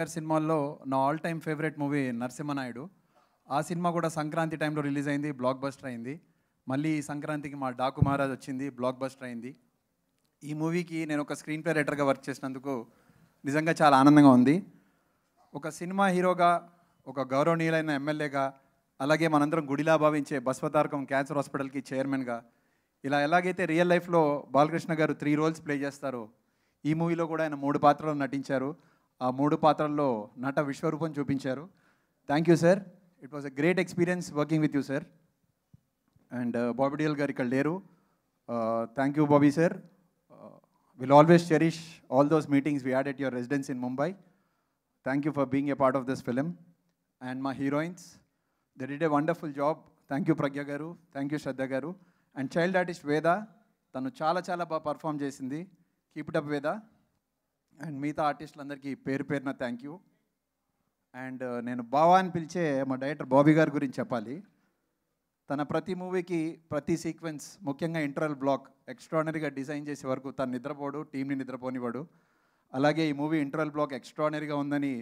గారి సినిమాల్లో నా all time favourite movie Narasimha Naidu. ఆ సినిమా కూడా సంక్రాంతి టైంలో రిలీజ్ అయింది, బ్లాక్ బస్టర్ అయింది. మళ్ళీ ఈ సంక్రాంతికి మా డాకు మహారాజ్ వచ్చింది, బ్లాక్ బస్టర్ అయింది. ఈ మూవీకి నేను ఒక స్క్రీన్ ప్లే రైటర్గా వర్క్ చేసినందుకు నిజంగా చాలా ఆనందంగా ఉంది. ఒక సినిమా హీరోగా, ఒక గౌరవనీయులైన ఎమ్మెల్యేగా, అలాగే మనందరం గుడిలా భావించే బస్వతారకం క్యాన్సర్ హాస్పిటల్కి చైర్మన్గా, ఇలా ఎలాగైతే రియల్ లైఫ్లో బాలకృష్ణ గారు 3 రోల్స్ ప్లే చేస్తారో ఈ మూవీలో కూడా ఆయన 3 పాత్రలు నటించారు. ఆ 3 పాత్రల్లో నట విశ్వరూపం చూపించారు. Thank you sir, it was a great experience working with you sir. And Bobby Deol గారు ఇక్కడ లేరు. Thank you Bobby sir. Will always cherish all those meetings we had at your residence in Mumbai. Thank you for being a part of this film. And my heroines, they did a wonderful job. Thank you Pragya garu, thank you Shraddha garu. And child artist Veda, tanu chala baga perform chesindi. Keep it up Veda. And meeta artistలందరికీ పేరు పేరున thank you. And నేను బావా అని పిలిచే మా director Bobby గారి గురించి చెప్పాలి. తన ప్రతి మూవీకి ప్రతి సీక్వెన్స్, ముఖ్యంగా ఇంటర్వల్ బ్లాక్ ఎక్స్ట్రాడినరీగా డిజైన్ చేసే వరకు తను నిద్రపోడు, టీంని నిద్రపోనివాడు. అలాగే ఈ మూవీ ఇంటర్వల్ బ్లాక్ ఎక్స్ట్రాడినరీగా ఉందని,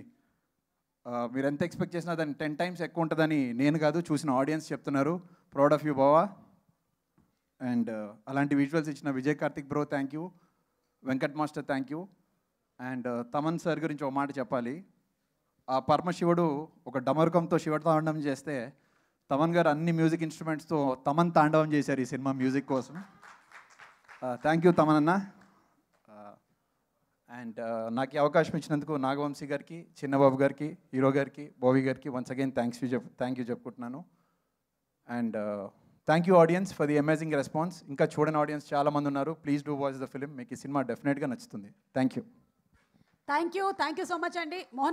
మీరు ఎంత ఎక్స్పెక్ట్ చేసినా దాన్ని 10 టైమ్స్ ఎక్కువ ఉంటుందని నేను కాదు, చూసిన ఆడియన్స్ చెప్తున్నారు. ప్రౌడ్ ఆఫ్ యూ బావా. అండ్ అలాంటి విజువల్స్ ఇచ్చిన Vijay Karthik bro thank you, Venkat master thank you. And Thaman sir గురించి ఒక మాట చెప్పాలి. ఆ పరమశివుడు ఒక డమరుకంతో శివ తాండవం చేస్తే తమన్ గారు అన్ని మ్యూజిక్ ఇన్స్ట్రుమెంట్స్తో తమన్ తాండవం చేశారు ఈ సినిమా మ్యూజిక్ కోసం. థ్యాంక్ యూ తమన్ అన్న. అండ్ నాకు ఈ అవకాశం ఇచ్చినందుకు నాగవంశీ గారికి, చిన్నబాబు గారికి, హీరో గారికి, బాబీ గారికి వన్స్ అగైన్ థ్యాంక్ యూ చెప్పుకుంటున్నాను. And thank you audience for the amazing response. ఇంకా చూడని ఆడియన్స్ చాలామంది ఉన్నారు. Please do watch the film. మీకు ఈ సినిమా డెఫినెట్గా నచ్చుతుంది. థ్యాంక్ యూ సో మచ్ అండి మోహన్.